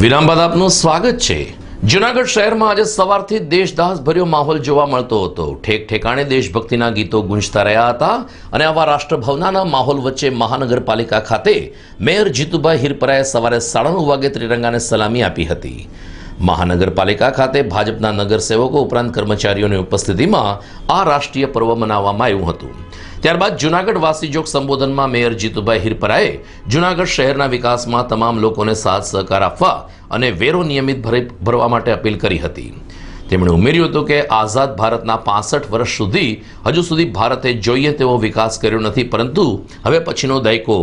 વિરામ બાદ આપનું સ્વાગત છે। જૂનાગઢ શહેરમાં આજે સવારથી દેશદાસભર્યો માહોલ જોવા મળતો હતો। ઠેક ઠેકાણે દેશભક્તિના ગીતો ગુંજતા રહ્યા હતા અને આવા રાષ્ટ્રભાવનાના માહોલ વચ્ચે મહાનગરપાલિકા ખાતે મેયર જીતુભાઈ હિરપરાએ સવારે 9:30 વાગે ત્રિરંગાને સલામી આપી હતી। મહાનગરપાલિકા ખાતે ભાજપના નગરસેવકો ઉપરાંત કર્મચારીઓની ઉપસ્થિતિમાં આ રાષ્ટ્રીય પર્વ મનાવવામાં આવ્યું હતું। ત્યારબાદ જૂનાગઢ વાસીજોગ સંબોધનમાં મેયર જીતુભાઈ હિરપરાએ જૂનાગઢ શહેરના વિકાસમાં તમામ લોકોને સાથ સહકાર આપવા અને વેરો નિયમિત ભરવા માટે અપીલ કરી હતી। તેમણે ઉમેર્યું હતું કે આઝાદ ભારતના 65 વર્ષ સુધી હજુ સુધી ભારતે જોઈએ તેવો વિકાસ કર્યો નથી, પરંતુ હવે પછીનો દાયકો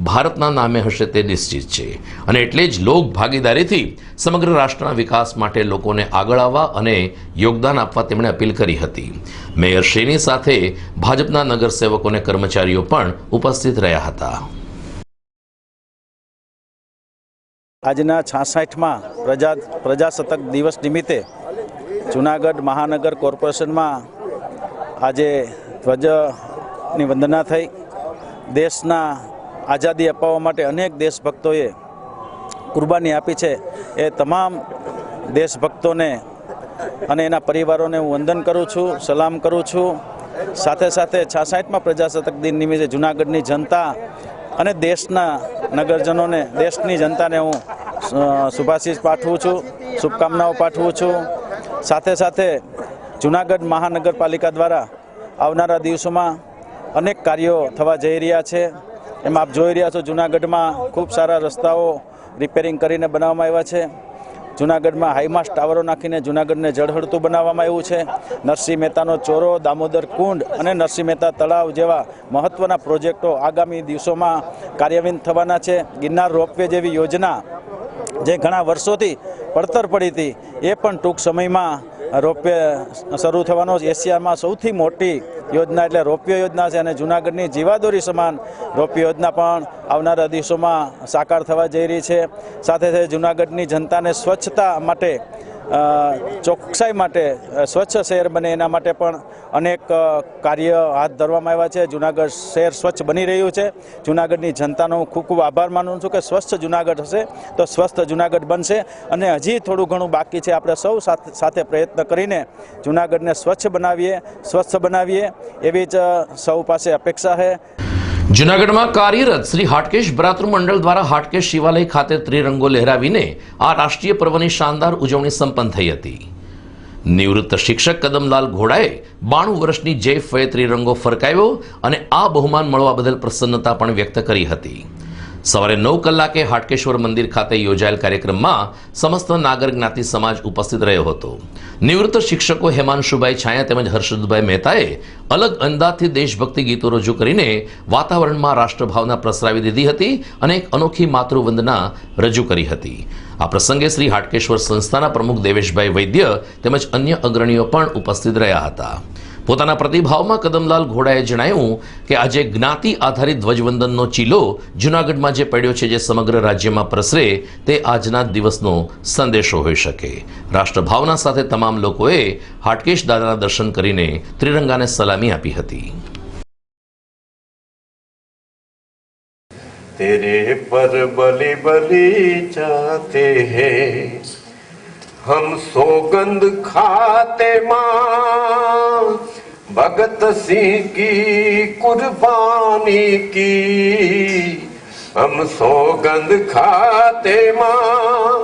ભારતના નામે હશે તે નિશ્ચિત છે અને એટલે જ લોક ભાગીદારીથી સમગ્ર રાષ્ટ્રના વિકાસ માટે લોકોને આગળ આવવા અને યોગદાન આપવા તેમણે અપીલ કરી હતી। મેયર શ્રીની સાથે ભાજપના નગરસેવકો અને કર્મચારીઓ પણ ઉપસ્થિત રહ્યા હતા। આજના 66માં પ્રજાસત્તાક દિવસ નિમિત્તે જૂનાગઢ મહાનગર કોર્પોરેશનમાં આજે ધ્વજની વંદના થઈ। દેશના આઝાદી અપાવવા માટે અનેક દેશભક્તોએ કુરબાની આપી છે। એ તમામ દેશભક્તોને અને એના પરિવારોને હું વંદન કરું છું, સલામ કરું છું। સાથે સાથે 66માં પ્રજાસત્તાક દિન નિમિત્તે જૂનાગઢની જનતા અને દેશના નગરજનોને, દેશની જનતાને હું શુભાશીષ પાઠવું છું, શુભકામનાઓ પાઠવું છું। સાથે સાથે જૂનાગઢ મહાનગરપાલિકા દ્વારા આવનારા દિવસોમાં અનેક કાર્યો થવા જઈ રહ્યા છે। એમાં આપ જોઈ રહ્યા છો જૂનાગઢમાં ખૂબ સારા રસ્તાઓ રિપેરિંગ કરીને બનાવવામાં આવ્યા છે। જૂનાગઢમાં હાઈમાસ્ટ ટાવરો નાખીને જૂનાગઢને જળહળતું બનાવવામાં આવ્યું છે। નરસિંહ મહેતાનો ચોરો, દામોદર કુંડ અને નરસિંહ મહેતા તળાવ જેવા મહત્ત્વના પ્રોજેક્ટો આગામી દિવસોમાં કાર્યાન્વિત થવાના છે। ગિરનાર રોપવે જેવી યોજના જે ઘણા વર્ષોથી પડતર પડી હતી, એ પણ ટૂંક સમયમાં રોપવે શરૂ થવાનો છે। એશિયામાં સૌથી મોટી યોજના એટલે રોપવે યોજના છે અને જૂનાગઢની જીવાદોરી સમાન રોપવે યોજના પણ આવનારા દિવસોમાં સાકાર થવા જઈ રહી છે। સાથે સાથે જૂનાગઢની જનતાને સ્વચ્છતા માટે, ચોકસાઈ માટે, સ્વચ્છ શહેર બને એના માટે પણ અનેક કાર્ય હાથ ધરવામાં આવ્યા છે। જૂનાગઢ શહેર સ્વચ્છ બની રહ્યું છે। જૂનાગઢની જનતાનો હું ખૂબ ખૂબ આભાર માનું છું કે સ્વચ્છ જૂનાગઢ હશે તો સ્વસ્થ જૂનાગઢ બનશે અને હજી થોડું ઘણું બાકી છે। આપણે સૌ સાથે પ્રયત્ન કરીને જૂનાગઢને સ્વચ્છ બનાવીએ એવી જ સૌ પાસે અપેક્ષા છે। જૂનાગઢમાં કાર્યરત શ્રી હાટકેશ ભ્રાતૃ મંડળ દ્વારા હાટકેશ શિવાલય ખાતે ત્રિરંગો લહેરાવીને આ રાષ્ટ્રીય પર્વની શાનદાર ઉજવણી સંપન્ન થઈ હતી। નિવૃત્ત શિક્ષક કદમલાલ ઘોડાએ 92 વર્ષની જૈફ વયે ત્રિરંગો ફરકાવ્યો અને આ બહુમાન મળવા બદલ પ્રસન્નતા પણ વ્યક્ત કરી હતી। સવારે 9 કલાકે હાટકેશ્વર મંદિર ખાતે યોજાયેલ કાર્યક્રમમાં સમસ્ત નાગર જ્ઞાતિ સમાજ ઉપસ્થિત રહ્યો હતો। નિવૃત્ત શિક્ષકો હેમાંશુભાઈ છાયા તેમજ હર્ષદભાઈ મહેતાએ અલગ અંદાજથી દેશભક્તિ ગીતો રજૂ કરીને વાતાવરણમાં રાષ્ટ્રભાવના પ્રસરાવી દીધી હતી અને એક અનોખી માતૃવંદના રજૂ કરી હતી। આ પ્રસંગે શ્રી હાટકેશ્વર સંસ્થાના પ્રમુખ દેવેશભાઈ વૈદ્ય તેમજ અન્ય અગ્રણીઓ પણ ઉપસ્થિત રહ્યા હતા। પોતાના પ્રતિભાવમાં કદમલાલ ઘોડાએ જણાવ્યું કે આજે જ્ઞાતિ આધારિત ધ્વજવંદનનો ચીલો જૂનાગઢમાં જે પડ્યો છે, જે સમગ્ર રાજ્યમાં પ્રસરે તે આજના દિવસનો સંદેશો હોઈ શકે। રાષ્ટ્રભાવના સાથે તમામ લોકોએ હાટકેશ દાદાના દર્શન કરીને ત્રિરંગાને સલામી આપી હતી। तेरे पर बलि बलि जाते हैं हम, सौगंध खाते मां भगत सिंह की कुर्बानी की। हम सौगंध खाते मां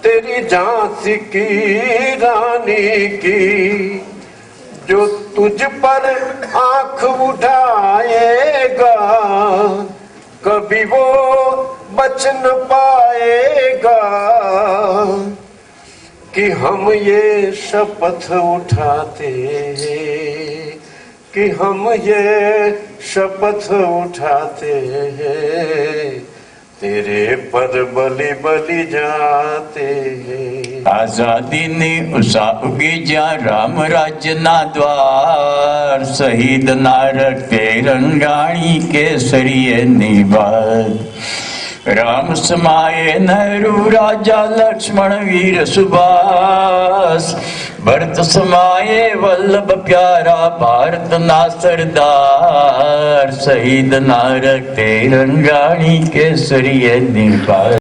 तेरी झांसी की रानी की। जो तुझ पर आंख उठाएगा कभी वो बच न पाएगा कि हम ये शपथ उठाते हैं, कि हम ये शपथ उठाते हैं तेरे पर बलि बलि जाते हैं। आजादी ने उषा उगी ज्યાં રામ રાજ્યના દ્વાર, શહીદ નારક તિરંગાણી કેસરીએ નિવાદ। રામ સમાયે નહેરુ રાજા, લક્ષ્મણ વીર સુભાષ, ભરત સમાયે વલ્લભ પ્યારા, ભારતના સરદાર, શહીદ નારક તિરંગાણી કેસરીએ નિવાદ।